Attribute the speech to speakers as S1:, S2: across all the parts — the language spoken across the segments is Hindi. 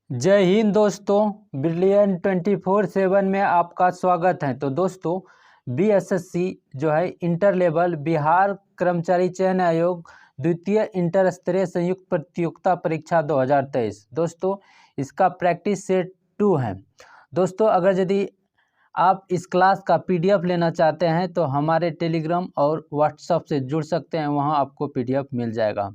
S1: जय हिंद दोस्तों, ब्रिलियन 24/7 में आपका स्वागत है। तो दोस्तों, बीएसएससी जो है इंटर लेवल बिहार कर्मचारी चयन आयोग द्वितीय इंटर स्तरीय संयुक्त प्रतियोगिता परीक्षा 2023 दोस्तों, इसका प्रैक्टिस सेट 2 है। दोस्तों, अगर यदि आप इस क्लास का पीडीएफ लेना चाहते हैं तो हमारे टेलीग्राम और व्हाट्सएप से जुड़ सकते हैं, वहां आपको पीडीएफ मिल जाएगा।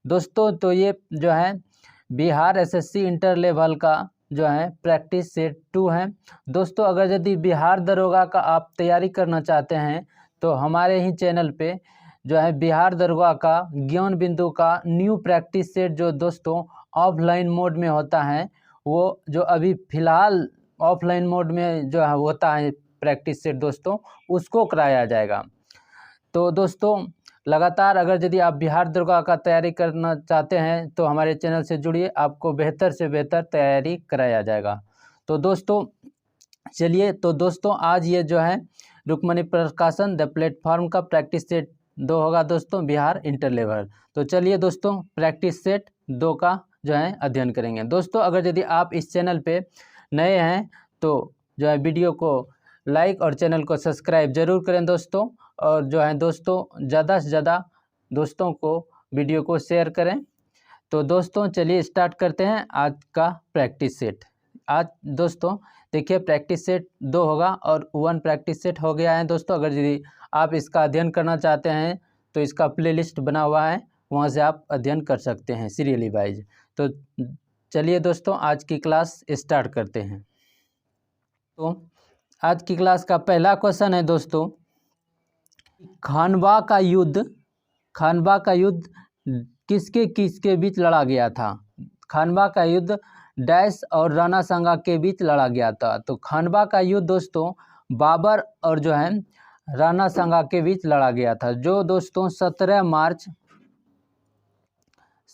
S1: दोस्तों, तो ये जो है बिहार एसएससी इंटर लेवल का जो है प्रैक्टिस सेट 2 है। दोस्तों, अगर यदि बिहार दरोगा का आप तैयारी करना चाहते हैं तो हमारे ही चैनल पे जो है बिहार दरोगा का ज्ञान बिंदु का न्यू प्रैक्टिस सेट जो दोस्तों ऑफलाइन मोड में होता है, वो जो अभी फ़िलहाल ऑफलाइन मोड में जो है होता है प्रैक्टिस सेट दोस्तों, उसको कराया जाएगा। तो दोस्तों, लगातार अगर यदि आप बिहार दरोगा का तैयारी करना चाहते हैं तो हमारे चैनल से जुड़िए, आपको बेहतर से बेहतर तैयारी कराया जाएगा। तो दोस्तों चलिए, तो दोस्तों आज ये जो है रुक्मणी प्रकाशन द प्लेटफॉर्म का प्रैक्टिस सेट 2 होगा दोस्तों, बिहार इंटर लेवल। तो चलिए दोस्तों, प्रैक्टिस सेट 2 का जो है अध्ययन करेंगे। दोस्तों, अगर यदि आप इस चैनल पे नए हैं तो जो है वीडियो को लाइक और चैनल को सब्सक्राइब जरूर करें दोस्तों, और जो है दोस्तों ज़्यादा से ज़्यादा दोस्तों को वीडियो को शेयर करें। तो दोस्तों चलिए स्टार्ट करते हैं आज का प्रैक्टिस सेट। आज दोस्तों देखिए प्रैक्टिस सेट 2 होगा और 1 प्रैक्टिस सेट हो गया है दोस्तों। अगर यदि आप इसका अध्ययन करना चाहते हैं तो इसका प्लेलिस्ट बना हुआ है, वहाँ से आप अध्ययन कर सकते हैं सीरियली वाइज। तो चलिए दोस्तों आज की क्लास स्टार्ट करते हैं। तो आज की क्लास का पहला क्वेश्चन है दोस्तों, खानवा का युद्ध किसके किसके बीच लड़ा गया था। खानवा का युद्ध डैश और राणा सांगा के बीच लड़ा गया था। तो खानवा का युद्ध दोस्तों बाबर और जो है राणा सांगा के बीच लड़ा गया था, जो दोस्तों 17 मार्च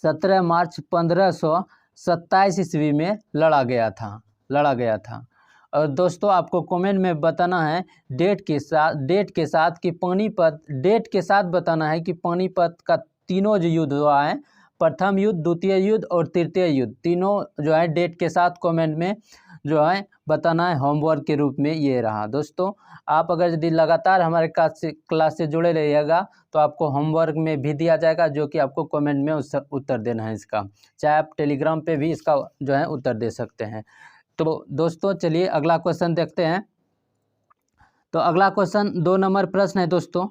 S1: 1527 ईस्वी में लड़ा गया था। और दोस्तों आपको कमेंट में बताना है डेट के साथ कि पानीपत का तीनों जो युद्ध हुआ है, प्रथम युद्ध, द्वितीय युद्ध और तृतीय युद्ध, तीनों जो है डेट के साथ कमेंट में जो है बताना है। होमवर्क के रूप में ये रहा दोस्तों। आप अगर यदि लगातार हमारे क्लास से जुड़े रहिएगा तो आपको होमवर्क में भी दिया जाएगा, जो कि आपको कमेंट में उत्तर देना है इसका, चाहे आप टेलीग्राम पे भी इसका जो है उत्तर दे सकते हैं। तो दोस्तों चलिए अगला क्वेश्चन देखते हैं। तो अगला क्वेश्चन 2 नंबर प्रश्न है दोस्तों।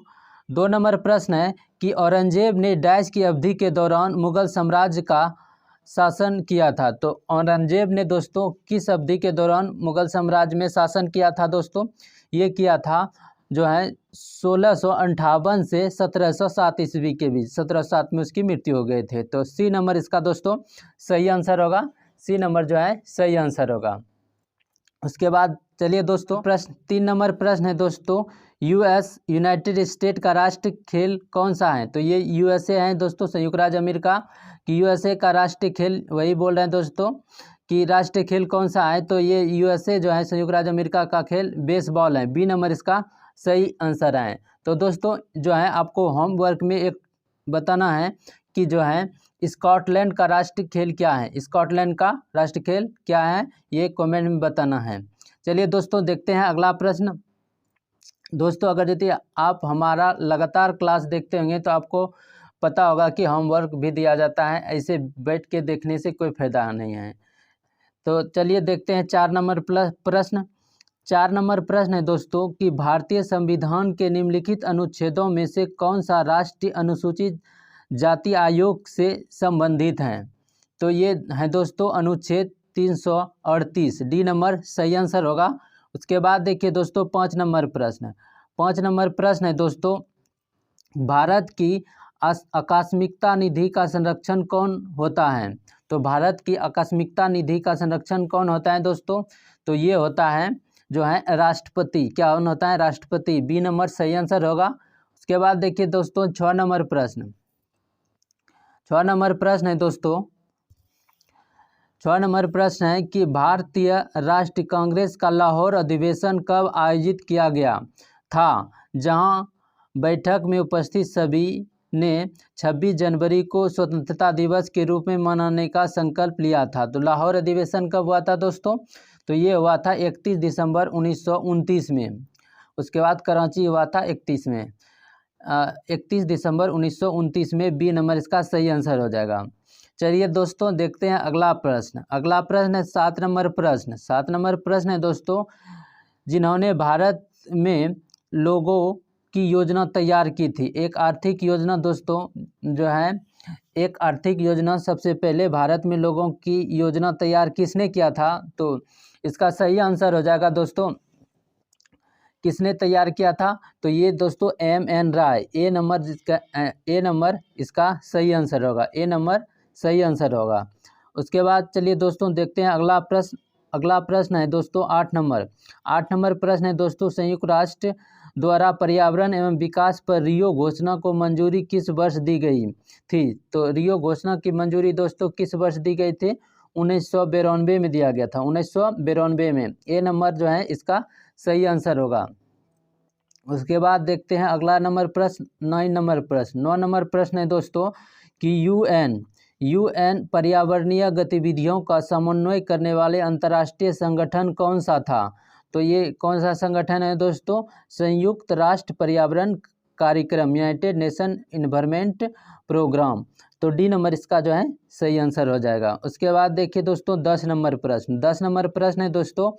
S1: 2 नंबर प्रश्न है कि औरंगजेब ने डैश की अवधि के दौरान मुगल साम्राज्य का शासन किया था। तो औरंगजेब ने दोस्तों किस अवधि के दौरान मुगल साम्राज्य में शासन किया था दोस्तों? ये किया था जो है 1658 से 1707 ईस्वी के बीच। 1707 में उसकी मृत्यु हो गए थे। तो सी नंबर इसका दोस्तों सही आंसर होगा। सी नंबर जो है सही आंसर होगा। उसके बाद चलिए दोस्तों प्रश्न 3 नंबर प्रश्न है दोस्तों, यूनाइटेड स्टेट का राष्ट्रीय खेल कौन सा है? तो ये यूएसए है दोस्तों, संयुक्त राज्य अमेरिका कि यूएसए का राष्ट्रीय खेल, वही बोल रहे हैं दोस्तों कि राष्ट्रीय खेल कौन सा है। तो ये यूएसए जो है संयुक्त राज्य अमेरिका का खेल बेसबॉल है। बी नंबर इसका सही आंसर है। तो दोस्तों जो है आपको होमवर्क में एक बताना है कि जो है स्कॉटलैंड का राष्ट्रीय खेल क्या है। स्कॉटलैंड का राष्ट्रीय खेल क्या है, ये कमेंट में बताना है। चलिए दोस्तों देखते हैं अगला प्रश्न। दोस्तों अगर यदि आप हमारा लगातार क्लास देखते होंगे तो आपको पता होगा कि होमवर्क भी दिया जाता है, ऐसे बैठ के देखने से कोई फायदा नहीं है। तो चलिए देखते हैं 4 नंबर प्रश्न। 4 नंबर प्रश्न है दोस्तों कि भारतीय संविधान के निम्नलिखित अनुच्छेदों में से कौन सा राष्ट्रीय अनुसूचित जाति आयोग से संबंधित हैं? तो ये है दोस्तों अनुच्छेद 338। डी नंबर सही आंसर होगा। उसके बाद देखिए दोस्तों 5 नंबर प्रश्न। 5 नंबर प्रश्न है दोस्तों, भारत की आकस्मिकता निधि का संरक्षण कौन होता है? तो भारत की आकस्मिकता निधि का संरक्षण कौन होता है दोस्तों? तो ये होता है जो है राष्ट्रपति। क्या होता है? राष्ट्रपति। बी नंबर सही आंसर होगा। उसके बाद देखिए दोस्तों 6 नंबर प्रश्न। 6 नंबर प्रश्न है दोस्तों, 6 नंबर प्रश्न है कि भारतीय राष्ट्रीय कांग्रेस का लाहौर अधिवेशन कब आयोजित किया गया था, जहां बैठक में उपस्थित सभी ने 26 जनवरी को स्वतंत्रता दिवस के रूप में मनाने का संकल्प लिया था? तो लाहौर अधिवेशन कब हुआ था दोस्तों? तो ये हुआ था 31 दिसंबर 1929 में। उसके बाद कराची हुआ था 31 में, 31 दिसंबर 1929 में। बी नंबर इसका सही आंसर हो जाएगा। चलिए दोस्तों देखते हैं अगला प्रश्न। अगला प्रश्न है 7 नंबर प्रश्न। 7 नंबर प्रश्न है दोस्तों, जिन्होंने भारत में लोगों की योजना तैयार की थी। एक आर्थिक योजना दोस्तों जो है, एक आर्थिक योजना सबसे पहले भारत में लोगों की योजना तैयार किसने किया था? तो इसका सही आंसर हो जाएगा दोस्तों, किसने तैयार किया था? तो ये दोस्तों M.N. राय। ए नंबर इसका सही आंसर होगा। ए नंबर सही आंसर होगा। उसके बाद चलिए दोस्तों देखते हैं अगला प्रश्न। अगला प्रश्न है दोस्तों 8 नंबर। 8 नंबर प्रश्न है दोस्तों, संयुक्त राष्ट्र द्वारा पर्यावरण एवं विकास पर रियो घोषणा को मंजूरी किस वर्ष दी गई थी? तो रियो घोषणा की मंजूरी दोस्तों किस वर्ष दी गई थी? 1992 में दिया गया था, 1992 में। ए नंबर जो है इसका सही आंसर होगा। उसके बाद देखते हैं अगला नंबर प्रश्न 9 नंबर प्रश्न। 9 नंबर प्रश्न है दोस्तों कि यूएन पर्यावरणीय गतिविधियों का समन्वय करने वाले अंतर्राष्ट्रीय संगठन कौन सा था? तो ये कौन सा संगठन है दोस्तों? संयुक्त राष्ट्र पर्यावरण कार्यक्रम, यूनाइटेड नेशन इन्वायरमेंट प्रोग्राम। तो डी नंबर इसका जो है सही आंसर हो जाएगा। उसके बाद देखिए दोस्तों 10 नंबर प्रश्न। 10 नंबर प्रश्न है दोस्तों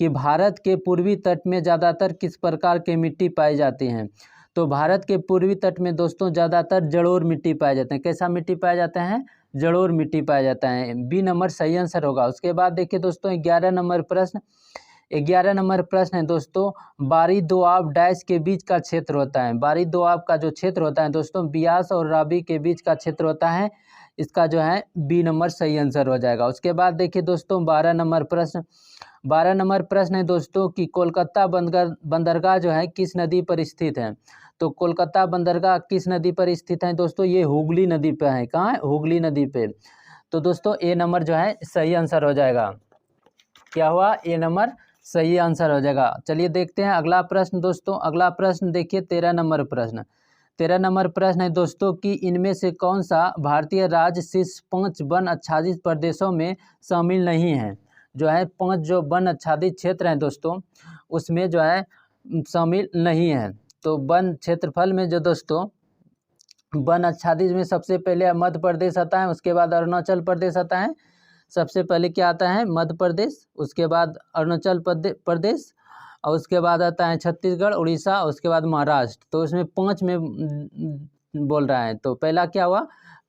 S1: कि भारत के पूर्वी तट में ज़्यादातर किस प्रकार के मिट्टी पाई जाती हैं? तो भारत के पूर्वी तट में दोस्तों ज़्यादातर जलोढ़ मिट्टी पाए जाते हैं। कैसा मिट्टी पाया जाता है? जलोढ़ मिट्टी पाया जाता है। बी नंबर सही आंसर होगा। उसके बाद देखिए दोस्तों 11 नंबर प्रश्न। 11 नंबर प्रश्न है दोस्तों, बारी दोआब डैश के बीच का क्षेत्र होता है। बारी दोआब का जो क्षेत्र होता है दोस्तों, बियास और रावी के बीच का क्षेत्र होता है। इसका जो है बी नंबर सही आंसर हो जाएगा। उसके बाद देखिए दोस्तों 12 नंबर प्रश्न। 12 नंबर प्रश्न है दोस्तों कि कोलकाता बंदरगाह जो है किस नदी पर स्थित है? तो कोलकाता बंदरगाह किस नदी पर स्थित है दोस्तों? ये हुगली नदी पे है। कहाँ है? हुगली नदी पे। तो दोस्तों ए नंबर जो है सही आंसर हो जाएगा। क्या हुआ? ए नंबर सही आंसर हो जाएगा। चलिए देखते हैं अगला प्रश्न दोस्तों। अगला प्रश्न देखिए 13 नंबर प्रश्न। 13 नंबर प्रश्न है दोस्तों कि इनमें से कौन सा भारतीय राज्य शीर्ष 5 वन आच्छादित प्रदेशों में शामिल नहीं है? जो है 5 जो वन आच्छादित क्षेत्र हैं दोस्तों उसमें जो है शामिल नहीं है। तो वन क्षेत्रफल में जो दोस्तों वन आच्छादित में सबसे पहले मध्य प्रदेश आता है, उसके बाद अरुणाचल प्रदेश आता है। सबसे पहले क्या आता है? मध्य प्रदेश, उसके बाद अरुणाचल प्रदेश, और उसके बाद आता है छत्तीसगढ़, उड़ीसा, उसके बाद महाराष्ट्र। तो इसमें 5 में बोल रहा है। तो पहला क्या हुआ?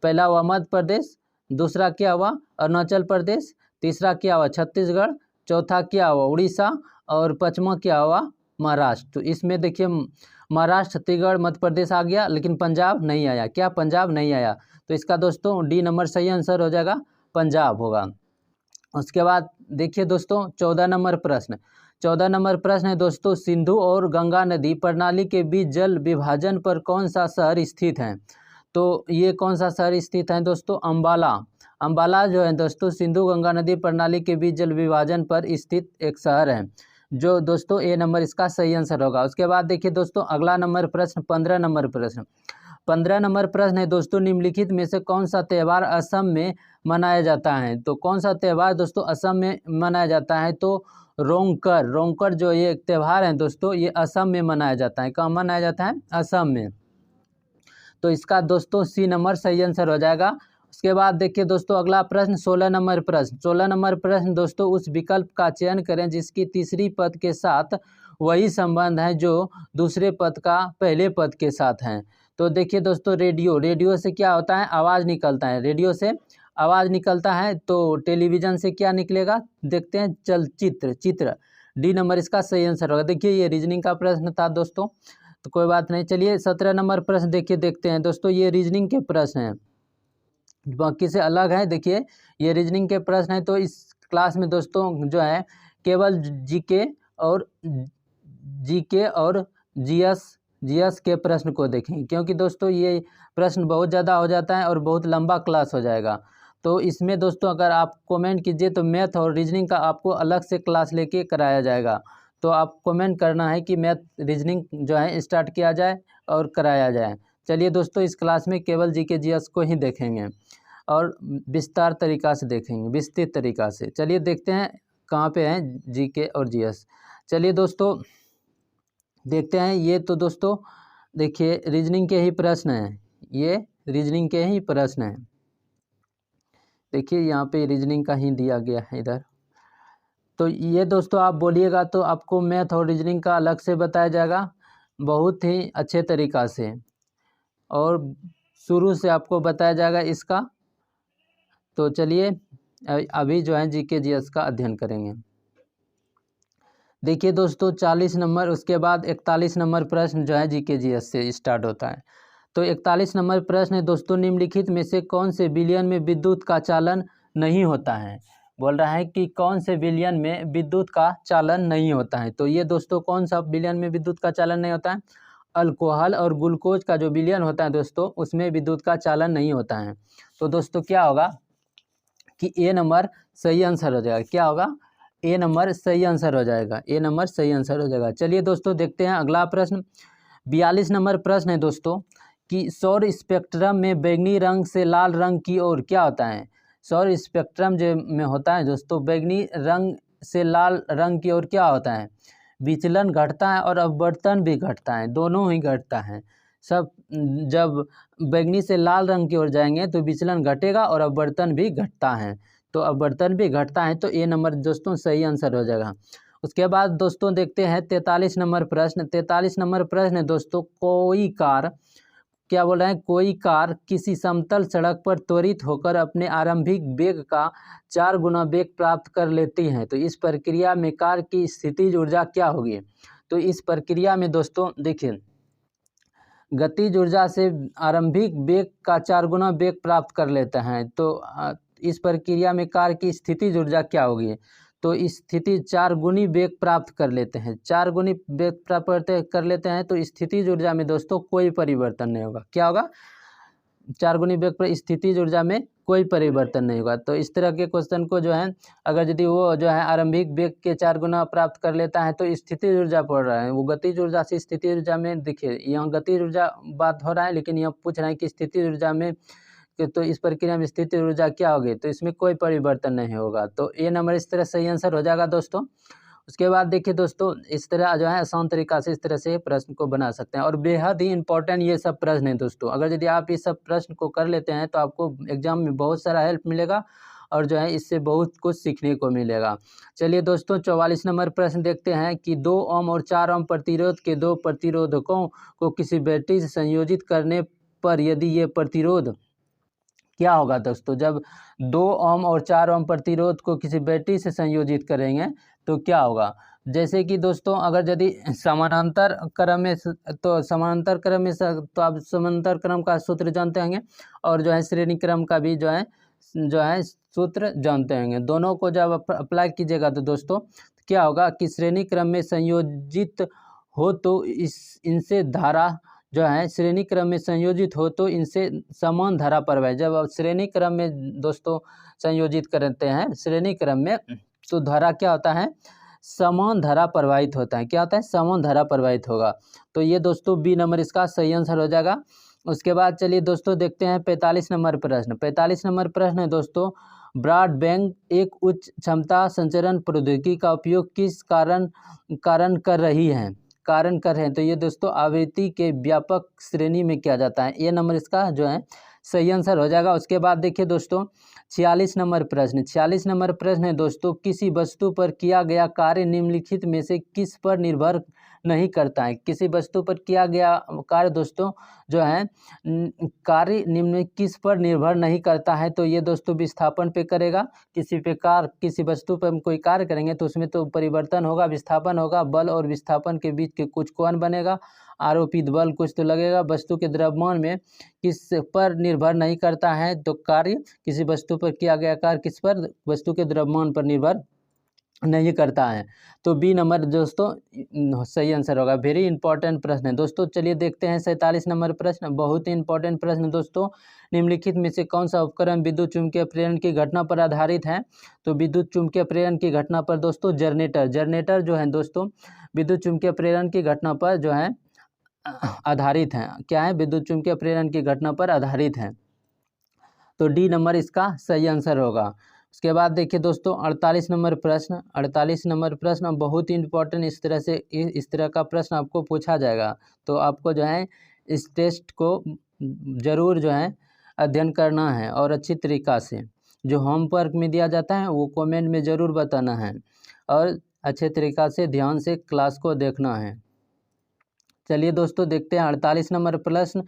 S1: पहला हुआ मध्य प्रदेश, दूसरा क्या हुआ? अरुणाचल प्रदेश, तीसरा क्या हुआ? छत्तीसगढ़, चौथा क्या हुआ? उड़ीसा, और पाँचवा क्या हुआ? महाराष्ट्र। तो इसमें देखिए महाराष्ट्र, छत्तीसगढ़, मध्य प्रदेश आ गया, लेकिन पंजाब नहीं आया। क्या? पंजाब नहीं आया। तो इसका दोस्तों डी नंबर सही आंसर हो जाएगा, पंजाब होगा। उसके बाद देखिए दोस्तों 14 नंबर प्रश्न। 14 नंबर प्रश्न है दोस्तों, सिंधु और गंगा नदी प्रणाली के बीच जल विभाजन पर कौन सा शहर स्थित है? तो ये कौन सा शहर स्थित है दोस्तों? अम्बाला। अम्बाला जो है दोस्तों सिंधु गंगा नदी प्रणाली के बीच जल विभाजन पर स्थित एक शहर है, जो दोस्तों ए नंबर इसका सही आंसर होगा। उसके बाद देखिए दोस्तों अगला नंबर प्रश्न 15 नंबर प्रश्न। 15 नंबर प्रश्न है दोस्तों, निम्नलिखित में से कौन सा त्यौहार असम में मनाया जाता है? तो कौन सा त्यौहार दोस्तों असम में मनाया जाता है? तो रोंगकर जो ये त्यौहार है दोस्तों ये असम में मनाया जाता है। कहाँ मनाया जाता है? असम में। तो इसका दोस्तों सी नंबर सही आंसर हो जाएगा। उसके बाद देखिए दोस्तों अगला प्रश्न 16 नंबर प्रश्न। 16 नंबर प्रश्न दोस्तों, उस विकल्प का चयन करें जिसकी तीसरी पद के साथ वही संबंध है जो दूसरे पद का पहले पद के साथ है। तो देखिए दोस्तों रेडियो से क्या होता है? आवाज़ निकलता है। रेडियो से आवाज़ निकलता है। तो टेलीविज़न से क्या निकलेगा? देखते हैं चित्र। डी नंबर इसका सही आंसर होगा। देखिए ये रीजनिंग का प्रश्न था दोस्तों, तो कोई बात नहीं। चलिए 17 नंबर प्रश्न देखते हैं दोस्तों। ये रीजनिंग के प्रश्न हैं, बाकी से अलग है। देखिए ये रीजनिंग के प्रश्न है, तो इस क्लास में दोस्तों जो है केवल जीके और जीएस के प्रश्न को देखें, क्योंकि दोस्तों ये प्रश्न बहुत ज़्यादा हो जाता है और बहुत लंबा क्लास हो जाएगा। तो इसमें दोस्तों अगर आप कमेंट कीजिए तो मैथ और रीजनिंग का आपको अलग से क्लास लेके कराया जाएगा। तो आप कमेंट करना है कि मैथ रीजनिंग जो है स्टार्ट किया जाए और कराया जाए। चलिए दोस्तों, इस क्लास में केवल जीके जीएस को ही देखेंगे और विस्तार तरीका से देखेंगे, विस्तृत तरीका से। चलिए देखते हैं कहाँ पे हैं जीके और जीएस। चलिए दोस्तों देखते हैं। ये तो दोस्तों देखिए रीजनिंग के ही प्रश्न हैं, ये रीजनिंग के ही प्रश्न हैं। देखिए यहाँ पे रीजनिंग का ही दिया गया है इधर। तो ये दोस्तों आप बोलिएगा तो आपको मैथ और रीजनिंग का अलग से बताया जाएगा बहुत ही अच्छे तरीका से, और शुरू से आपको बताया जाएगा इसका। तो चलिए अभी जो है जीके जीएस का अध्ययन करेंगे। देखिए दोस्तों 40 नंबर, उसके बाद 41 नंबर प्रश्न जो है जीके जीएस से स्टार्ट होता है। तो 41 नंबर प्रश्न है दोस्तों, निम्नलिखित में से कौन से विलयन में विद्युत का चालन नहीं होता है। बोल रहा है कि कौन से विलयन में विद्युत का चालन नहीं होता है। तो ये दोस्तों कौन सा विलयन में विद्युत का चालन नहीं होता है? अल्कोहल और ग्लूकोज का जो विलयन होता है दोस्तों, उसमें विद्युत का चालन नहीं होता है। तो दोस्तों क्या होगा कि ए नंबर सही आंसर हो जाएगा। क्या होगा? ए नंबर सही आंसर हो जाएगा। ए नंबर सही आंसर हो जाएगा। चलिए दोस्तों देखते हैं अगला प्रश्न। 42 नंबर प्रश्न है दोस्तों कि सौर स्पेक्ट्रम में बैंगनी रंग से लाल रंग की ओर क्या होता है। सौर स्पेक्ट्रम जो में होता है दोस्तों, बैंगनी रंग से लाल रंग की ओर क्या होता है? विचलन घटता है और अपवर्तन भी घटता है, दोनों ही घटता है। सब जब बैंगनी से लाल रंग की ओर जाएंगे तो विचलन घटेगा और अपवर्तन भी घटता है। तो अपवर्तन भी घटता है, तो ए नंबर दोस्तों सही आंसर हो जाएगा। उसके बाद दोस्तों देखते हैं 43 नंबर प्रश्न। 43 नंबर प्रश्न है दोस्तों, कोई कार, क्या बोल रहे हैं, कोई कार किसी समतल सड़क पर त्वरित होकर अपने आरंभिक वेग का 4 गुना वेग प्राप्त कर लेती है। तो इस प्रक्रिया में कार की स्थितिज ऊर्जा क्या होगी? तो इस प्रक्रिया में दोस्तों देखिए, गतिज ऊर्जा से आरंभिक वेग का 4 गुना वेग प्राप्त कर लेते हैं। तो इस प्रक्रिया में कार की स्थितिज ऊर्जा क्या होगी? तो स्थिति 4 गुनी वेग प्राप्त कर लेते हैं। 4 गुनी वेग प्राप्त कर लेते हैं तो स्थितिज ऊर्जा में दोस्तों कोई परिवर्तन नहीं होगा। क्या होगा? 4 गुनी वेग पर स्थितिज ऊर्जा में कोई परिवर्तन नहीं होगा। तो इस तरह के क्वेश्चन को जो है, अगर यदि वो जो है आरंभिक वेग के 4 गुना प्राप्त कर लेता है तो स्थितिज ऊर्जा पढ़ रहा है, वो गतिज ऊर्जा से स्थितिज ऊर्जा में, देखिए यहाँ गतिज ऊर्जा बात हो रहा है, लेकिन यहाँ पूछ रहे हैं कि स्थितिज ऊर्जा में, तो इस प्रक्रिया में स्थितिज ऊर्जा क्या होगी? तो इसमें कोई परिवर्तन नहीं होगा। तो ए नंबर इस तरह सही आंसर हो जाएगा दोस्तों। उसके बाद देखिए दोस्तों, इस तरह जो है आसान तरीका से इस तरह से प्रश्न को बना सकते हैं, और बेहद ही इंपॉर्टेंट ये सब प्रश्न हैं दोस्तों। अगर यदि आप इस सब प्रश्न को कर लेते हैं तो आपको एग्जाम में बहुत सारा हेल्प मिलेगा और जो है इससे बहुत कुछ सीखने को मिलेगा। चलिए दोस्तों 44 नंबर प्रश्न देखते हैं कि 2 ओम और 4 ओम प्रतिरोध के 2 प्रतिरोधकों को किसी बैटरी से संयोजित करने पर यदि ये प्रतिरोध क्या होगा दोस्तों? जब 2 ओम और 4 ओम प्रतिरोध को किसी बैटरी से संयोजित करेंगे तो क्या होगा? जैसे कि दोस्तों अगर यदि समानांतर क्रम में, तो समानांतर क्रम में तो आप समानांतर क्रम का सूत्र जानते होंगे, और जो है श्रेणी क्रम का भी जो है सूत्र जानते होंगे। दोनों को जब अप्लाई कीजिएगा तो दोस्तों क्या होगा कि श्रेणी क्रम में संयोजित हो तो इनसे धारा जो है, श्रेणी क्रम में संयोजित हो तो इनसे समान धारा प्रवाहित। जब आप श्रेणी क्रम में दोस्तों संयोजित करते हैं श्रेणी क्रम में, तो धारा क्या होता है? समान धारा प्रवाहित होता है। क्या होता है? समान धारा प्रवाहित होगा। तो ये दोस्तों बी नंबर इसका सही आंसर हो जाएगा। उसके बाद चलिए दोस्तों देखते हैं 45 नंबर प्रश्न। 45 नंबर प्रश्न है दोस्तों, ब्रॉडबैंड एक उच्च क्षमता संचरण प्रौद्योगिकी का उपयोग किस कारण कर रही है? तो ये दोस्तों आवृत्ति के व्यापक श्रेणी में किया जाता है। ये नंबर इसका जो है सही आंसर हो जाएगा। उसके बाद देखिए दोस्तों 46 नंबर प्रश्न। 46 नंबर प्रश्न है दोस्तों, किसी वस्तु पर किया गया कार्य निम्नलिखित में से किस पर निर्भर नहीं करता है? किसी वस्तु पर किया गया कार्य दोस्तों जो है कार्य निम्न किस पर निर्भर नहीं करता है? तो ये दोस्तों विस्थापन पे करेगा। किसी वस्तु पर हम कोई कार्य करेंगे तो उसमें तो परिवर्तन होगा, विस्थापन होगा, बल और विस्थापन के बीच के कुछ कोण बनेगा, आरोपित बल कुछ तो लगेगा। वस्तु के द्रव्यमान में किस पर निर्भर नहीं करता है? तो कार्य, किसी वस्तु पर किया गया कार्य किस पर? वस्तु के द्रव्यमान पर निर्भर नहीं करता है। तो बी नंबर दोस्तों सही आंसर होगा। वेरी इंपॉर्टेंट प्रश्न है दोस्तों। चलिए देखते हैं 47 नंबर प्रश्न, बहुत ही इंपॉर्टेंट प्रश्न दोस्तों। निम्नलिखित में से कौन सा उपकरण विद्युत चुम्बकीय प्रेरण की घटना पर आधारित है? तो विद्युत चुम्बकीय प्रेरण की घटना पर दोस्तों जनरेटर जो है दोस्तों, विद्युत चुम्बकीय प्रेरण की घटना पर जो है आधारित हैं। क्या है? विद्युत चुम्बकीय प्रेरण की घटना पर आधारित हैं। तो डी नंबर इसका सही आंसर होगा। उसके बाद देखिए दोस्तों 48 नंबर प्रश्न। 48 नंबर प्रश्न बहुत ही इंपॉर्टेंट, इस तरह का प्रश्न आपको पूछा जाएगा। तो आपको जो है इस टेस्ट को ज़रूर जो है अध्ययन करना है और अच्छी तरीक़ा से। जो होमवर्क में दिया जाता है वो कमेंट में ज़रूर बताना है और अच्छे तरीक़ा से ध्यान से क्लास को देखना है। चलिए दोस्तों देखते हैं 48 नंबर प्रश्न।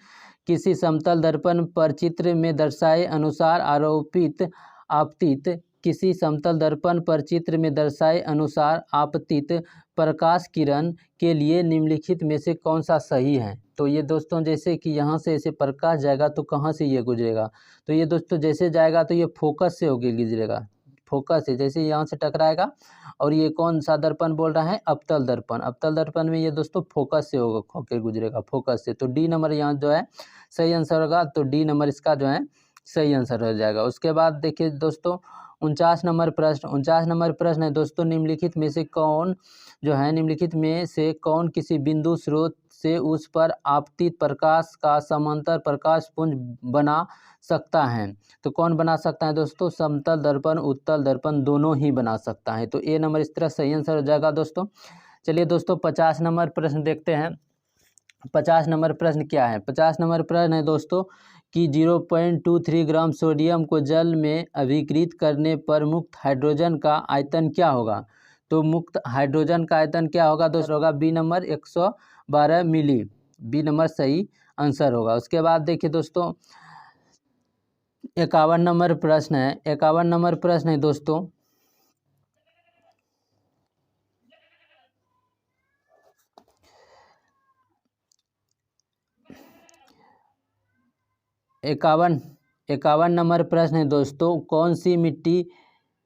S1: किसी समतल दर्पण पर चित्र में दर्शाए अनुसार आरोपित आपतित किसी समतल दर्पण पर चित्र में दर्शाए अनुसार आपतित प्रकाश किरण के लिए निम्नलिखित में से कौन सा सही है। तो ये दोस्तों जैसे कि यहाँ से ऐसे प्रकाश जाएगा तो कहाँ से ये गुजरेगा, तो ये दोस्तों जैसे जाएगा तो ये फोकस से होकर गुजरेगा, फोकस से जैसे यहाँ से टकराएगा। और ये कौन सा दर्पण बोल रहा है? अवतल दर्पण। अवतल दर्पण में ये दोस्तों फोकस से होकर गुजरेगा, फोकस से। तो डी नंबर यहाँ जो है सही आंसर होगा। तो डी नंबर इसका जो है सही आंसर हो जाएगा। उसके बाद देखिए दोस्तों 49 नंबर प्रश्न। 49 नंबर प्रश्न है दोस्तों, निम्नलिखित में से कौन जो है निम्नलिखित में से कौन किसी बिंदु स्रोत से उस पर आपतित प्रकाश का समांतर प्रकाश पुंज बना सकता है। तो कौन बना सकता है दोस्तों? समतल दर्पण, उत्तल दर्पण दोनों ही बना सकता है। तो ए नंबर इस तरह सही आंसर हो जाएगा दोस्तों। चलिए दोस्तों 50 नंबर प्रश्न देखते हैं। 50 नंबर प्रश्न क्या है? 50 नंबर प्रश्न है दोस्तों कि 0.23 ग्राम सोडियम को जल में अभिकृत करने पर मुक्त हाइड्रोजन का आयतन क्या होगा। तो मुक्त हाइड्रोजन का आयतन क्या होगा दोस्तों? होगा बी नंबर 112 मिली। बी नंबर सही आंसर होगा। उसके बाद देखिए दोस्तों 51 नंबर प्रश्न है। 51 नंबर प्रश्न है दोस्तों, इक्यावन नंबर प्रश्न है दोस्तों, कौन सी मिट्टी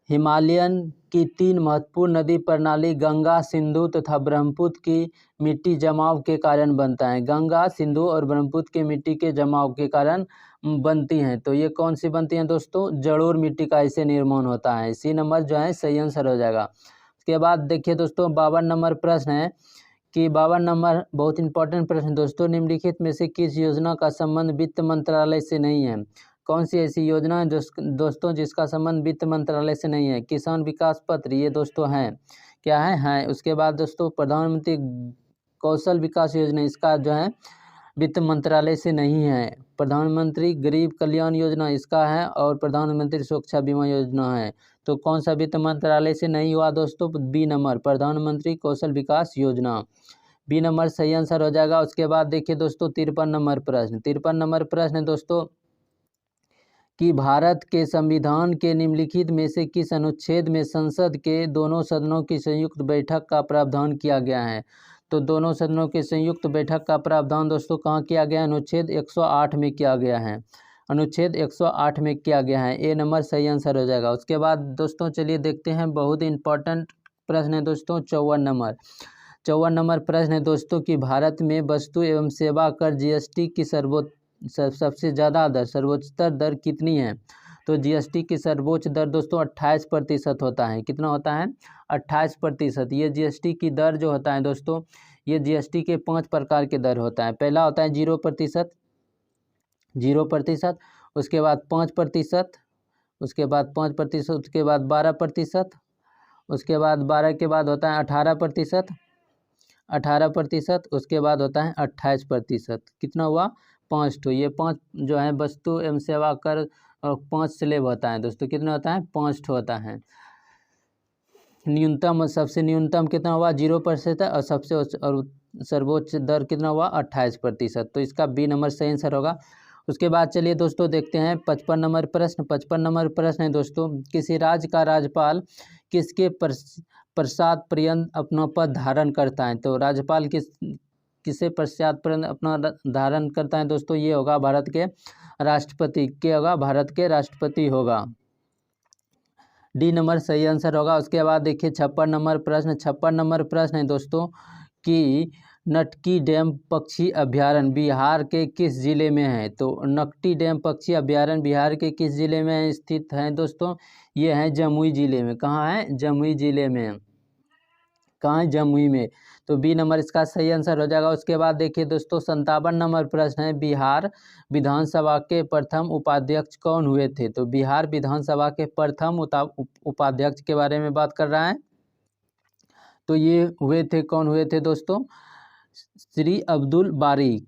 S1: हिमालयन की 3 महत्वपूर्ण नदी प्रणाली गंगा, सिंधु तथा ब्रह्मपुत्र की मिट्टी जमाव के कारण बनता है। गंगा, सिंधु और ब्रह्मपुत्र की मिट्टी के जमाव के कारण बनती हैं। तो ये कौन सी बनती हैं दोस्तों? जलोढ़ मिट्टी का इससे निर्माण होता है। सी नंबर जो है सही आंसर हो जाएगा। उसके बाद देखिए दोस्तों 52 नंबर प्रश्न है कि 52 नंबर बहुत इंपॉर्टेंट प्रश्न दोस्तों, निम्नलिखित में से किस योजना का संबंध वित्त मंत्रालय से नहीं है। कौन सी ऐसी योजना है दोस्तों जिसका संबंध वित्त मंत्रालय से नहीं है? किसान विकास पत्र ये दोस्तों है, क्या है? उसके बाद दोस्तों प्रधानमंत्री कौशल विकास योजना, इसका जो है वित्त मंत्रालय से नहीं है। प्रधानमंत्री गरीब कल्याण योजना इसका है और प्रधानमंत्री सुरक्षा बीमा योजना है। तो कौन सा वित्त मंत्रालय से नहीं हुआ दोस्तों? बी नंबर प्रधानमंत्री कौशल विकास योजना, बी नंबर सही आंसर हो जाएगा। उसके बाद देखिए दोस्तों 53 नंबर प्रश्न। 53 नंबर प्रश्न है दोस्तों कि भारत के संविधान के निम्नलिखित में से किस अनुच्छेद में संसद के दोनों सदनों की संयुक्त बैठक का प्रावधान किया गया है। तो दोनों सदनों की संयुक्त बैठक का प्रावधान दोस्तों कहाँ किया गया है? अनुच्छेद 108 में किया गया है। अनुच्छेद 108 में किया गया है। ए नंबर सही आंसर हो जाएगा। उसके बाद दोस्तों चलिए देखते हैं बहुत इंपॉर्टेंट प्रश्न है दोस्तों 54 नंबर। 54 नंबर प्रश्न है दोस्तों कि भारत में वस्तु एवं सेवा कर जीएसटी की सबसे ज़्यादा दर, सर्वोच्च दर कितनी है। तो जीएसटी की सर्वोच्च दर दोस्तों 28% होता है। कितना होता है? 28%। ये जीएसटी की दर जो होता है दोस्तों, ये जीएसटी के 5 प्रकार के दर होता है। पहला होता है 0%, 0%, उसके बाद 5%, उसके बाद 5%, उसके बाद 12%, उसके बाद 12 के बाद होता है 18%, 18%, उसके बाद होता है 28%। कितना हुआ? 5 तो ये 5 जो है वस्तु एवं सेवा कर 5 स्लैब होता है दोस्तों। कितना होता है? 5 होता है। न्यूनतम, सबसे न्यूनतम कितना हुआ? 0% और सबसे और सर्वोच्च दर कितना हुआ? 28%। तो इसका बी नंबर सही आंसर होगा। उसके बाद चलिए दोस्तों देखते हैं 55 नंबर प्रश्न। 55 नंबर प्रश्न है दोस्तों, किसी राज्य का राज्यपाल किसके पश्चात पर्यंत अपना पद धारण करता है। तो राज्यपाल किसे पश्चात पर्यंत अपना धारण करता है दोस्तों? ये होगा भारत के राष्ट्रपति। क्या होगा? भारत के राष्ट्रपति होगा। डी नंबर सही आंसर होगा। उसके बाद देखिए 56 नंबर प्रश्न। 56 नंबर प्रश्न है दोस्तों कि नटकी डैम पक्षी अभ्यारण्य बिहार के किस जिले में है। तो नटकी डैम पक्षी अभ्यारण्य बिहार के किस जिले में स्थित है दोस्तों? ये है जमुई जिले में। कहाँ है? जमुई जिले में। कहाँ है, जमुई में। तो बी नंबर इसका सही आंसर हो जाएगा। उसके बाद देखिए दोस्तों 57 नंबर प्रश्न है, बिहार विधानसभा के प्रथम उपाध्यक्ष कौन हुए थे। तो बिहार विधानसभा के प्रथम उपाध्यक्ष के बारे में बात कर रहा है। तो ये हुए थे, कौन हुए थे दोस्तों, श्री अब्दुल बारी,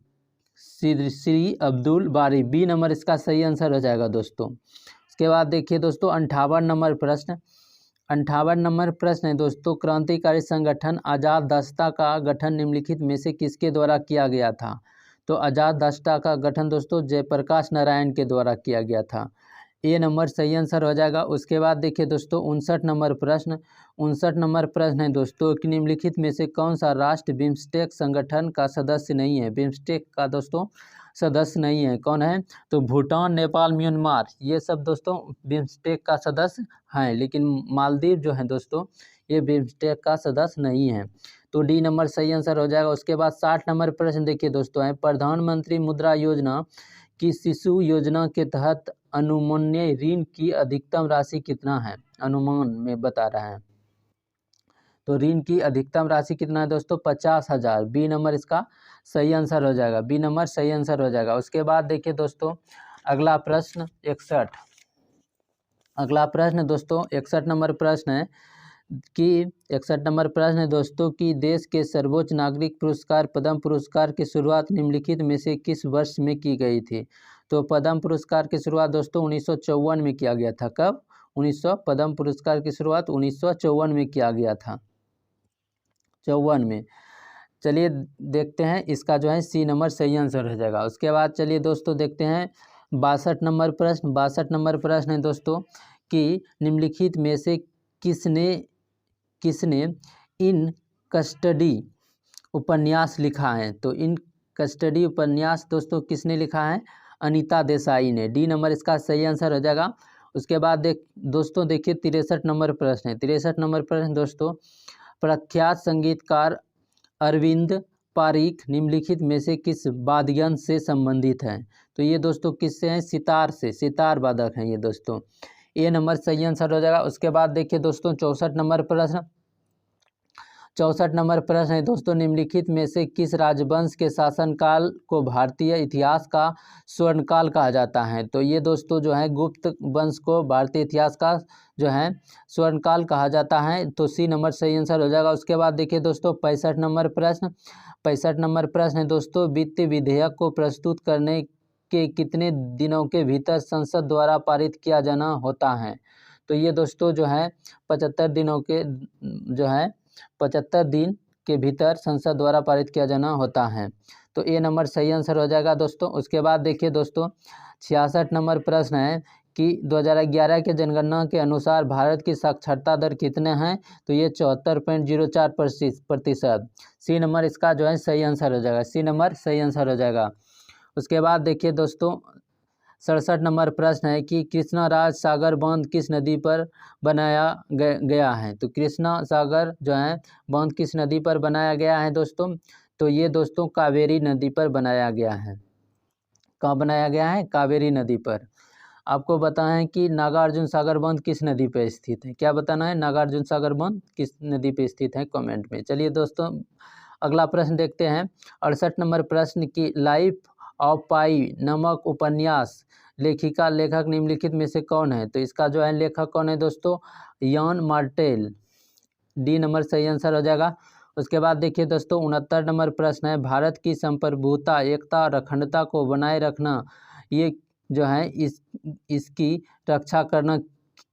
S1: श्री अब्दुल बारी। बी नंबर इसका सही आंसर हो जाएगा दोस्तों। उसके बाद देखिए दोस्तों 58 नंबर प्रश्न, 58 नंबर प्रश्न है दोस्तों, क्रांतिकारी संगठन आज़ाद दस्ता का गठन निम्नलिखित में से किसके द्वारा किया गया था। तो आज़ाद दस्ता का गठन दोस्तों जयप्रकाश नारायण के द्वारा किया गया था। ए नंबर सही आंसर हो जाएगा। उसके बाद देखिए दोस्तों 59 नंबर प्रश्न, 59 नंबर प्रश्न है दोस्तों कि निम्नलिखित में से कौन सा राष्ट्र बिम्स्टेक संगठन का सदस्य नहीं है। बिम्स्टेक का दोस्तों सदस्य नहीं है, कौन है, तो भूटान, नेपाल, म्यांमार, ये सब दोस्तों बिम्स्टेक का सदस्य हैं, लेकिन मालदीव जो है दोस्तों ये बिम्स्टेक का सदस्य नहीं है। तो डी नंबर सही आंसर हो जाएगा। उसके बाद 60 नंबर प्रश्न देखिए दोस्तों है, प्रधानमंत्री मुद्रा योजना की शिशु योजना के तहत अनुमान्य ऋण की अधिकतम राशि कितना है, अनुमान में बता रहा है। तो ऋण की अधिकतम राशि कितना है दोस्तों, 50,000। बी नंबर इसका सही आंसर हो जाएगा, बी नंबर सही आंसर हो जाएगा। उसके बाद देखिए दोस्तों अगला प्रश्न 61, अगला प्रश्न दोस्तों 61 नंबर प्रश्न है कि 61 नंबर प्रश्न है दोस्तों कि देश के सर्वोच्च नागरिक पुरस्कार पद्म पुरस्कार की शुरुआत निम्नलिखित में से किस वर्ष में की गई थी। तो पद्म पुरस्कार की शुरुआत दोस्तों 1954 में किया गया था। कब, पद्म पुरस्कार की शुरुआत 1954 में किया गया था, 54 में। चलिए देखते हैं इसका जो है सी नंबर सही आंसर हो जाएगा। उसके बाद चलिए दोस्तों देखते हैं 62 नंबर प्रश्न, 62 नंबर प्रश्न है दोस्तों कि निम्नलिखित में से किसने इन कस्टडी उपन्यास लिखा है। तो इन कस्टडी उपन्यास दोस्तों किसने लिखा है, अनीता देसाई ने। डी नंबर इसका सही आंसर हो जाएगा। उसके बाद दोस्तों देखिए 63 नंबर प्रश्न है, 63 नंबर प्रश्न दोस्तों, प्रख्यात संगीतकार अरविंद पारिक निम्नलिखित में से किस वाद्ययंत्र से संबंधित हैं। तो ये दोस्तों किससे हैं, सितार से, सितार वादक हैं ये दोस्तों। ए नंबर सही आंसर हो जाएगा। उसके बाद देखिए दोस्तों 64 नंबर प्रश्न, 64 नंबर प्रश्न है दोस्तों, निम्नलिखित में से किस राजवंश के शासनकाल को भारतीय इतिहास का स्वर्णकाल कहा जाता है। तो ये दोस्तों जो है गुप्त वंश को भारतीय इतिहास का जो है स्वर्णकाल कहा जाता है। तो सी नंबर सही आंसर हो जाएगा। उसके बाद देखिए दोस्तों 65 नंबर प्रश्न, 65 नंबर प्रश्न है दोस्तों, वित्त विधेयक को प्रस्तुत करने के कितने दिनों के भीतर संसद द्वारा पारित किया जाना होता है। तो ये दोस्तों जो है 75 दिनों के जो है 75 दिन के भीतर संसद द्वारा पारित किया जाना होता है। तो ए नंबर सही आंसर हो जाएगा दोस्तों। उसके बाद देखिए दोस्तों 66 नंबर प्रश्न है कि 2011 के जनगणना के अनुसार भारत की साक्षरता दर कितने हैं। तो ये 74.04%। सी नंबर इसका जो है सही आंसर हो जाएगा, सी नंबर सही आंसर हो जाएगा। उसके बाद देखिए दोस्तों 67 नंबर प्रश्न है कि कृष्णा राज सागर बांध किस नदी पर बनाया गया है। तो कृष्णा सागर जो है बांध किस नदी पर बनाया गया है दोस्तों। तो ये दोस्तों कावेरी नदी पर बनाया गया है। कहाँ बनाया गया है, कावेरी नदी पर। आपको बताएं कि नागार्जुन सागर बांध किस नदी पर स्थित है, क्या बताना है, नागार्जुन सागर बांध किस नदी पर स्थित है, कमेंट में। चलिए दोस्तों अगला प्रश्न देखते हैं 68 नंबर प्रश्न की लाइफ ऑफ पाई नामक उपन्यास लेखिका लेखक निम्नलिखित में से कौन है। तो इसका जो है लेखक कौन है दोस्तों, यान मार्टेल। डी नंबर सही आंसर हो जाएगा। उसके बाद देखिए दोस्तों 69 नंबर प्रश्न है, भारत की संप्रभुता एकता और अखंडता को बनाए रखना ये जो है इसकी रक्षा करना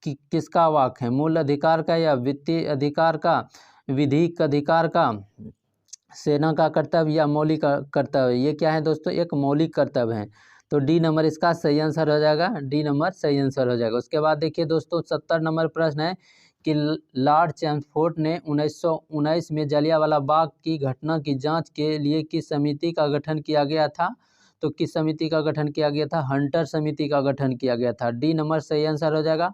S1: किसका वाक है, मूल अधिकार का या वित्तीय अधिकार का, विधिक अधिकार का, सेना का कर्तव्य या मौलिक कर्तव्य। ये क्या है दोस्तों, एक मौलिक कर्तव्य है। तो डी नंबर इसका सही आंसर हो जाएगा, डी नंबर सही आंसर हो जाएगा। उसके बाद देखिए दोस्तों 70 नंबर प्रश्न है कि लॉर्ड चैम्सफोर्ड ने 1919 में जलियांवाला बाग की घटना की जांच के लिए किस समिति का गठन किया गया था। तो किस समिति का गठन किया गया था, हंटर समिति का गठन किया गया था। डी नंबर सही आंसर हो जाएगा।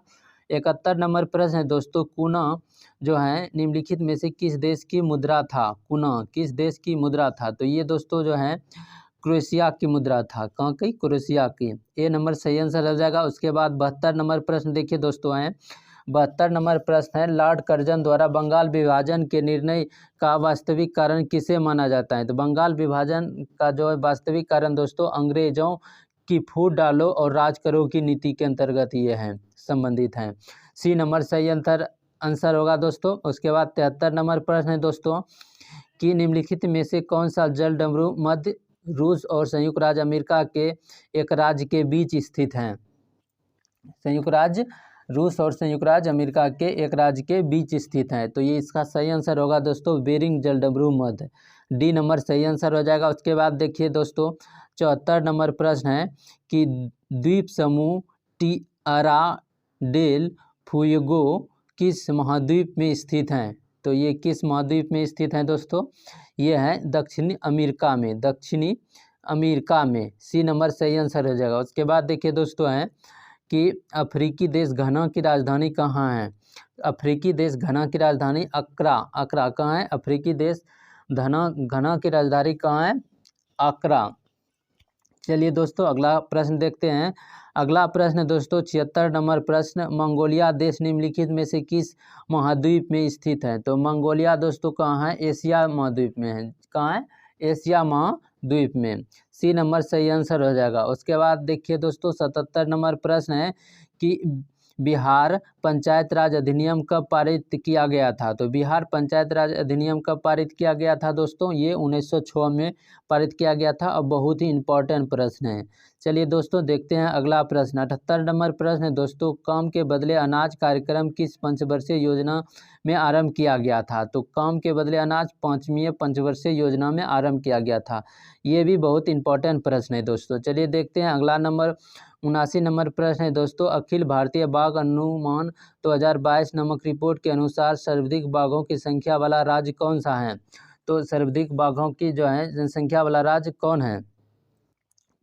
S1: 71 नंबर प्रश्न है दोस्तों, कुना जो है निम्नलिखित में से किस देश की मुद्रा था, कुना किस देश की मुद्रा था। तो ये दोस्तों जो है क्रोएशिया की मुद्रा था, कहाँ की, क्रोएशिया की। ए नंबर सही आंसर हो जाएगा। उसके बाद 72 नंबर प्रश्न देखिए दोस्तों है, 72 नंबर प्रश्न है, लॉर्ड कर्जन द्वारा बंगाल विभाजन के निर्णय का वास्तविक कारण किसे माना जाता है? तो बंगाल विभाजन का जो है वास्तविक कारण दोस्तों अंग्रेजों की फूट डालो और राज करो की नीति के अंतर्गत ये हैं, संबंधित हैं। सी नंबर सही आंसर होगा दोस्तों। उसके बाद 73 नंबर प्रश्न है दोस्तों कि निम्नलिखित में से कौन सा जल डमरू मध्य रूस और संयुक्त राज्य अमेरिका के एक राज्य के बीच स्थित हैं? संयुक्त राज्य रूस और संयुक्त राज्य अमेरिका के एक राज्य के बीच स्थित है, तो ये इसका सही आंसर होगा दोस्तों बेरिंग जलडमरू मध्य। डी नंबर सही आंसर हो जाएगा। उसके बाद देखिए दोस्तों 74 नंबर प्रश्न है कि द्वीप समूह टिआराडेल फुएगो किस महाद्वीप में स्थित हैं? तो ये किस महाद्वीप में स्थित हैं दोस्तों? ये है दक्षिणी अमेरिका में, दक्षिणी अमेरिका में। सी नंबर सही आंसर हो जाएगा। उसके बाद देखिए दोस्तों हैं कि अफ्रीकी देश घना की राजधानी कहाँ है? अफ्रीकी देश घना की राजधानी अक्रा कहाँ है? अफ्रीकी देश घना की राजधानी कहाँ है? अक्रा। चलिए दोस्तों अगला प्रश्न देखते हैं। अगला प्रश्न दोस्तों 76 नंबर प्रश्न, मंगोलिया देश निम्नलिखित में से किस महाद्वीप में स्थित है? तो मंगोलिया दोस्तों कहाँ है? एशिया महाद्वीप में है। कहाँ है? एशिया महाद्वीप में। सी नंबर सही आंसर हो जाएगा। उसके बाद देखिए दोस्तों 77 नंबर प्रश्न है कि बिहार पंचायत राज अधिनियम कब पारित किया गया था? तो बिहार पंचायत राज अधिनियम कब पारित किया गया था दोस्तों? ये 1906 में पारित किया गया था। अब बहुत ही इम्पोर्टेंट प्रश्न है। चलिए दोस्तों देखते हैं अगला प्रश्न। 78 नंबर प्रश्न है दोस्तों, काम के बदले अनाज कार्यक्रम किस पंचवर्षीय योजना में आरंभ किया गया था? तो काम के बदले अनाज 5वीं पंचवर्षीय योजना में आरंभ किया गया था। ये भी बहुत इंपॉर्टेंट प्रश्न है दोस्तों। चलिए देखते हैं अगला नंबर 79 नंबर प्रश्न है दोस्तों, अखिल भारतीय बाघ अनुमान 2022 नामक रिपोर्ट के अनुसार सर्वाधिक बाघों की संख्या वाला राज्य कौन सा है? तो सर्वाधिक बाघों की जो है जनसंख्या वाला राज्य कौन है?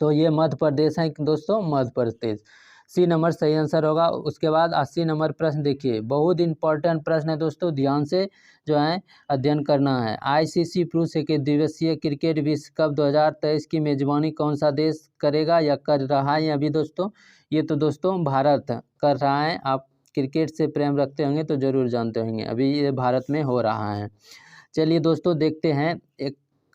S1: तो ये मध्य प्रदेश है दोस्तों, मध्य प्रदेश। सी नंबर सही आंसर होगा। उसके बाद 80 नंबर प्रश्न देखिए, बहुत इंपॉर्टेंट प्रश्न है दोस्तों, ध्यान से जो है अध्ययन करना है। आईसीसी पुरुष एक दिवसीय क्रिकेट विश्व कप 2023 की मेजबानी कौन सा देश करेगा या कर रहा है अभी दोस्तों? ये तो दोस्तों भारत कर रहा है। आप क्रिकेट से प्रेम रखते होंगे तो जरूर जानते होंगे, अभी ये भारत में हो रहा है। चलिए दोस्तों देखते हैं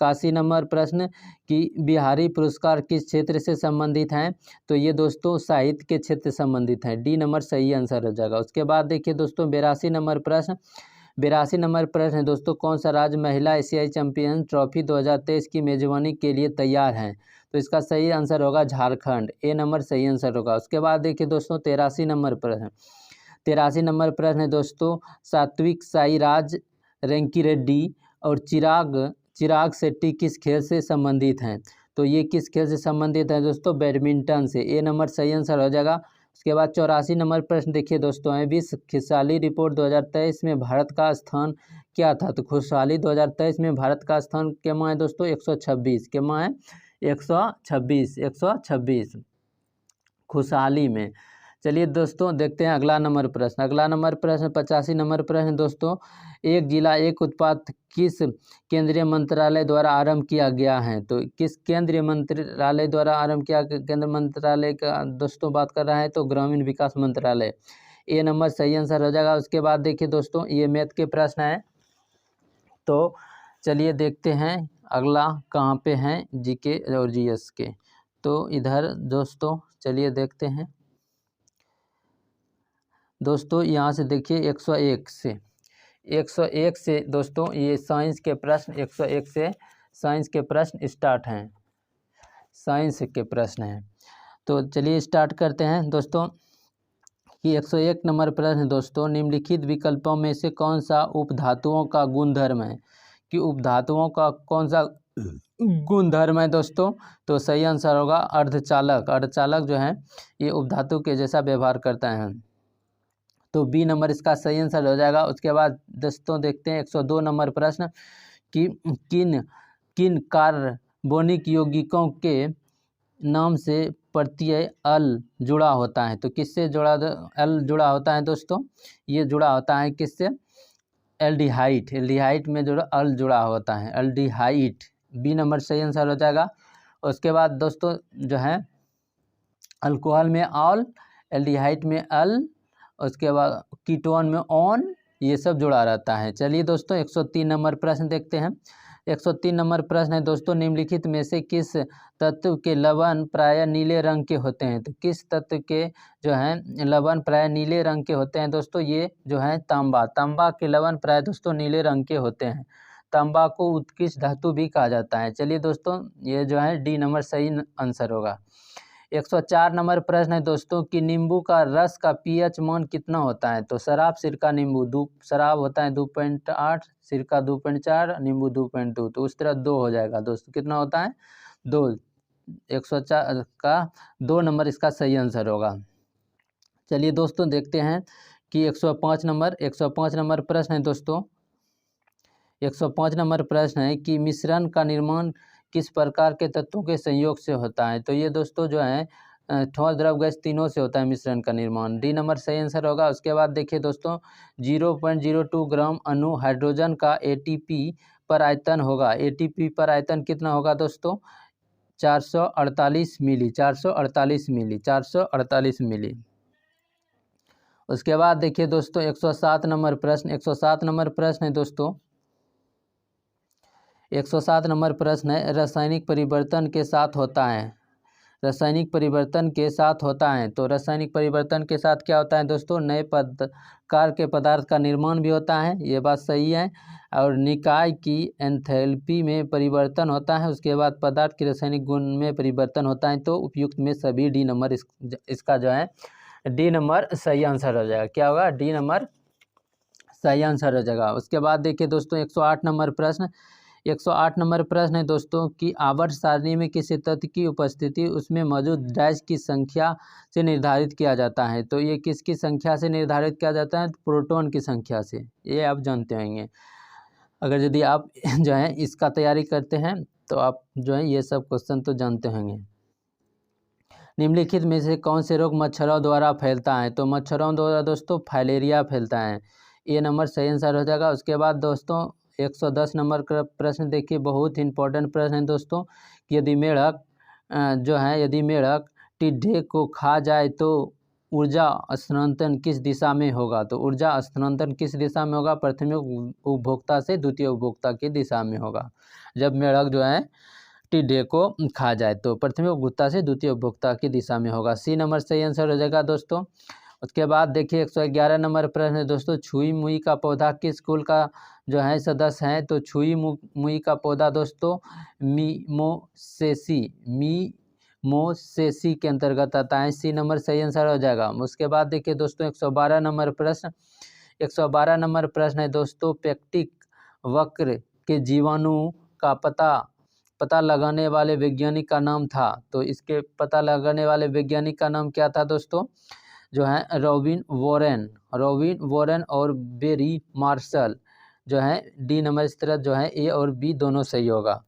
S1: 81 नंबर प्रश्न कि बिहारी पुरस्कार किस क्षेत्र से संबंधित हैं? तो ये दोस्तों साहित्य के क्षेत्र से संबंधित हैं। डी नंबर सही आंसर हो जाएगा। उसके बाद देखिए दोस्तों 82 नंबर प्रश्न, 82 नंबर प्रश्न है दोस्तों, कौन सा राज्य महिला एशियाई चैंपियन ट्रॉफी 2023 की मेजबानी के लिए तैयार है? तो इसका सही आंसर होगा झारखंड। ए नंबर सही आंसर होगा। उसके बाद देखिए दोस्तों 83 नंबर प्रश्न, 83 नंबर प्रश्न है दोस्तों, सात्विक साईराज रेंकीरेड्डी और चिराग शेट्टी किस खेल से संबंधित हैं? तो ये किस खेल से संबंधित है दोस्तों? बैडमिंटन से। ए नंबर सही आंसर हो जाएगा। उसके बाद 84 नंबर प्रश्न देखिए दोस्तों है, विश्व खुशहाली रिपोर्ट 2023 में भारत का स्थान क्या था? तो खुशहाली 2023 में भारत का स्थान केमा है दोस्तों? 126। केमा है? 126 खुशहाली में। चलिए दोस्तों देखते हैं अगला नंबर प्रश्न। अगला नंबर प्रश्न 85 नंबर प्रश्न दोस्तों, एक जिला एक उत्पाद किस केंद्रीय मंत्रालय द्वारा आरंभ किया गया है? तो किस केंद्रीय मंत्रालय द्वारा आरंभ किया? केंद्र मंत्रालय का दोस्तों बात कर रहा है तो ग्रामीण विकास मंत्रालय। ए नंबर सही आंसर हो जाएगा। उसके बाद देखिए दोस्तों ये मैथ के प्रश्न है, तो चलिए देखते हैं अगला कहाँ पे हैं जीके और जीएस के। तो इधर दोस्तों चलिए देखते हैं दोस्तों, यहाँ से देखिए 101 से दोस्तों ये साइंस के प्रश्न, 101 से साइंस के प्रश्न स्टार्ट हैं, साइंस के प्रश्न हैं। तो चलिए स्टार्ट करते हैं दोस्तों कि 101 नंबर प्रश्न दोस्तों, निम्नलिखित विकल्पों में से कौन सा उपधातुओं का गुणधर्म है? कि उपधातुओं का कौन सा गुणधर्म है दोस्तों? तो सही आंसर होगा अर्धचालक। अर्धचालक जो है ये उपधातु के जैसा व्यवहार करता है, तो बी नंबर इसका सही आंसर हो जाएगा। उसके बाद दोस्तों देखते हैं 102 नंबर प्रश्न कि किन कार्बनिक यौगिकों के नाम से प्रत्यय अल जुड़ा होता है? तो किससे अल जुड़ा होता है दोस्तों? ये जुड़ा होता है किससे? एल्डिहाइड। एल्डिहाइड में जो अल जुड़ा होता है, एल्डिहाइड। बी नंबर सही आंसर हो जाएगा। उसके बाद दोस्तों जो है अल्कोहल में ऑल, एल्डिहाइड में अल उसके बाद कीटोन में ऑन ये सब जुड़ा रहता है। चलिए दोस्तों 103 नंबर प्रश्न देखते हैं। 103 नंबर प्रश्न है दोस्तों, निम्नलिखित में से किस तत्व के लवण प्रायः नीले रंग के होते हैं? तो किस तत्व के जो हैं लवण प्रायः नीले रंग के होते हैं दोस्तों? ये जो है तांबा, तांबा के लवण प्रायः दोस्तों नीले रंग के होते हैं। तांबा को उत्कृष्ट धातु भी कहा जाता है। चलिए दोस्तों ये जो है डी नंबर सही आंसर होगा। 104 नंबर प्रश्न है दोस्तों कि नींबू का रस का पीएच मान कितना होता है? तो शराब, सिरका, नींबू। शराब होता है 2.8, सिरका 2.4, नींबू 2.2, तो उस तरह 2 हो जाएगा दोस्तों। कितना होता है? 2। 104 का 2 नंबर इसका सही आंसर होगा। चलिए दोस्तों देखते हैं कि 105 नंबर प्रश्न है दोस्तों। 105 नंबर प्रश्न है कि मिश्रण का निर्माण किस प्रकार के तत्वों के संयोग से होता है? तो ये दोस्तों जो है ठोस, द्रव, गैस तीनों से होता है मिश्रण का निर्माण। डी नंबर सही आंसर होगा। उसके बाद देखिए दोस्तों 0.02 ग्राम अणु हाइड्रोजन का एटीपी पर आयतन होगा। एटीपी पर आयतन कितना होगा दोस्तों? 448 मिली। 448 मिली। 448 मिली। उसके बाद देखिए दोस्तों 107 नंबर प्रश्न। 107 नंबर प्रश्न है दोस्तों। 107 नंबर प्रश्न है रासायनिक परिवर्तन के साथ होता है। रासायनिक परिवर्तन के साथ होता है। तो रासायनिक परिवर्तन के साथ क्या होता है दोस्तों? नए प्रकार के पदार्थ का निर्माण भी होता है, ये बात सही है। और निकाय की एंथैल्पी में परिवर्तन होता है। उसके बाद पदार्थ के रासायनिक गुण में परिवर्तन होता है। तो उपयुक्त में सभी डी नंबर इसका जो है डी नंबर सही आंसर हो जाएगा। क्या होगा? डी नंबर सही आंसर हो जाएगा। उसके बाद देखिए दोस्तों 108 नंबर प्रश्न। 108 नंबर प्रश्न है दोस्तों कि आवर्त सारणी में किसी तत्व की उपस्थिति उसमें मौजूद डैश की संख्या से निर्धारित किया जाता है। तो ये किसकी संख्या से निर्धारित किया जाता है? प्रोटॉन की संख्या से। ये आप जानते होंगे। अगर यदि आप जो है इसका तैयारी करते हैं तो आप जो है ये सब क्वेश्चन तो जानते होंगे। निम्नलिखित में से कौन से रोग मच्छरों द्वारा फैलता है? तो मच्छरों द्वारा दोस्तों फाइलेरिया फैलता है। ये नंबर सही आंसर हो जाएगा। उसके बाद दोस्तों 110 नंबर का प्रश्न देखिए, बहुत ही इंपॉर्टेंट प्रश्न है दोस्तों कि यदि मेढक यदि मेढक टिड्डे को खा जाए तो ऊर्जा स्थानांतरण किस दिशा में होगा? तो ऊर्जा स्थानांतरण किस दिशा में होगा? प्रथम उपभोक्ता से द्वितीय उपभोक्ता की दिशा में होगा। जब मेढक जो है टिड्डे को खा जाए तो प्रथम उपभोक्ता से द्वितीय उपभोक्ता की दिशा में होगा। सी नंबर सही आंसर हो जाएगा दोस्तों। उसके बाद देखिए 111 नंबर प्रश्न है दोस्तों, छुई मुई का पौधा किस कुल का जो है सदस्य है? तो छुई मुई का पौधा दोस्तों मीमोसेसी के अंतर्गत आता है। सी नंबर सही आंसर हो जाएगा। उसके बाद देखिए दोस्तों 112 नंबर प्रश्न। 112 नंबर प्रश्न है दोस्तों, पेक्टिक वक्र के जीवाणु का पता लगाने वाले वैज्ञानिक का नाम था। तो इसके पता लगाने वाले वैज्ञानिक का नाम क्या था दोस्तों? जो है रॉबिन वॉरेन और बेरी मार्शल जो है। डी नंबर इस तरह जो है ए और बी दोनों सही होगा।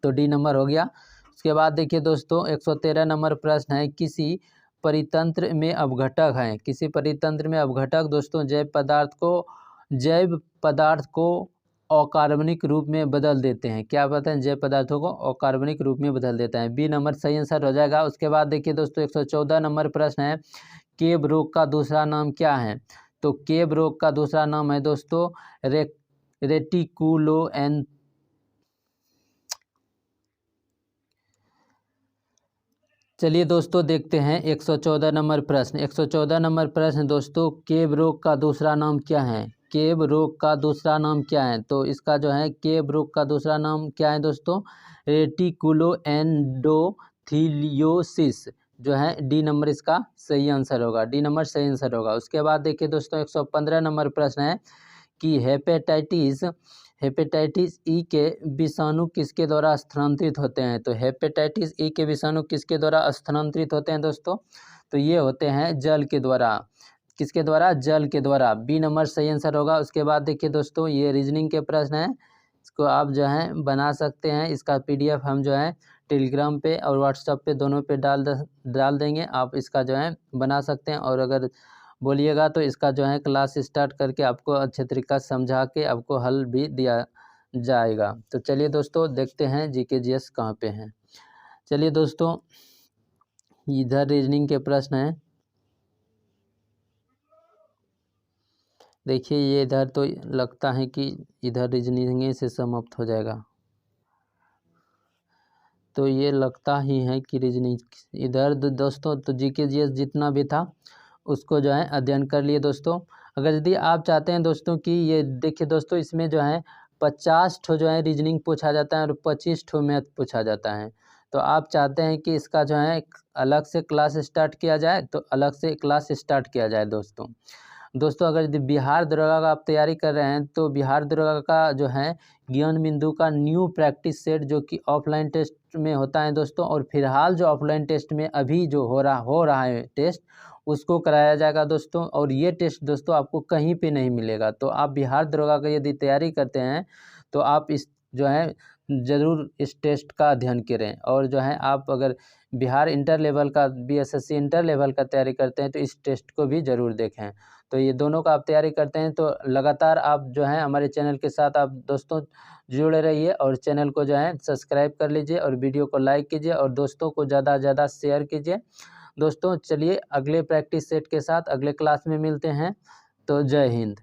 S1: तो डी नंबर हो गया। उसके बाद देखिए दोस्तों 113 नंबर प्रश्न है, किसी परितंत्र में अपघटक है। किसी परितंत्र में अपघटक दोस्तों जैव पदार्थ को अकार्बनिक रूप में बदल देते हैं। क्या बताते हैं? जैव पदार्थों को अकार्बनिक रूप में बदल देता है। बी नंबर सही आंसर हो जाएगा। उसके बाद देखिए दोस्तों 114 नंबर प्रश्न है, केब रोग का दूसरा नाम क्या है? तो केब रोग का दूसरा नाम है दोस्तों रेटिकुलो एन चलिए दोस्तों देखते हैं 114 नंबर प्रश्न। 114 नंबर प्रश्न दोस्तों, केब रोग का दूसरा नाम क्या है? केब रोग का दूसरा नाम क्या है? तो इसका जो है केब रोग का दूसरा नाम क्या है दोस्तों? रेटिकुलो एंडोथीलियोसिस जो है। डी नंबर इसका सही आंसर होगा। डी नंबर सही आंसर होगा। उसके बाद देखिए दोस्तों 115 नंबर प्रश्न है कि हेपेटाइटिस ई के विषाणु किसके द्वारा स्थानांतरित होते हैं? तो हेपेटाइटिस ई के विषाणु किसके द्वारा स्थानांतरित होते हैं दोस्तों? तो ये होते हैं जल के द्वारा। किसके द्वारा? जल के द्वारा। बी नंबर सही आंसर होगा। उसके बाद देखिए दोस्तों ये रीजनिंग के प्रश्न हैं, इसको आप जो है बना सकते हैं। इसका PDF हम जो है टेलीग्राम पे और व्हाट्सएप पे दोनों पे डाल देंगे। आप इसका जो है बना सकते हैं और अगर बोलिएगा तो इसका जो है क्लास स्टार्ट करके आपको अच्छे तरीका से समझा के आपको हल भी दिया जाएगा। तो चलिए दोस्तों देखते हैं GK GS कहाँ पे हैं। चलिए दोस्तों इधर रीजनिंग के प्रश्न हैं। देखिए ये इधर तो लगता है कि इधर रीजनिंग से समाप्त हो जाएगा, तो ये लगता ही है कि रीजनिंग इधर दोस्तों तो जीके जीएस जितना भी था उसको जो है अध्ययन कर लिए दोस्तों। अगर यदि आप चाहते हैं दोस्तों कि ये देखिए दोस्तों इसमें जो है 50 ठो जो है रीजनिंग पूछा जाता है और 25 ठो मैथ पूछा जाता है। तो आप चाहते हैं कि इसका जो है अलग से क्लास स्टार्ट किया जाए, तो अलग से क्लास स्टार्ट किया जाए दोस्तों। दोस्तों अगर यदि बिहार दरोगा का आप तैयारी कर रहे हैं तो बिहार दरोगा का जो है ज्ञान बिंदु का न्यू प्रैक्टिस सेट जो कि ऑफलाइन टेस्ट में होता है दोस्तों, और फिलहाल जो ऑफलाइन टेस्ट में अभी जो हो रहा है टेस्ट उसको कराया जाएगा दोस्तों। और ये टेस्ट दोस्तों आपको कहीं पे नहीं मिलेगा। तो आप बिहार दरोगा का यदि तैयारी करते हैं तो आप इस जो है ज़रूर इस टेस्ट का अध्ययन करें। और जो है आप अगर बिहार इंटर लेवल का बीएसएससी इंटर लेवल का तैयारी करते हैं तो इस टेस्ट को भी ज़रूर देखें। तो ये दोनों का आप तैयारी करते हैं तो लगातार आप जो है हमारे चैनल के साथ आप दोस्तों जुड़े रहिए, और चैनल को जो है सब्सक्राइब कर लीजिए और वीडियो को लाइक कीजिए और दोस्तों को ज़्यादा से ज़्यादा शेयर कीजिए। दोस्तों चलिए अगले प्रैक्टिस सेट के साथ अगले क्लास में मिलते हैं। तो जय हिंद।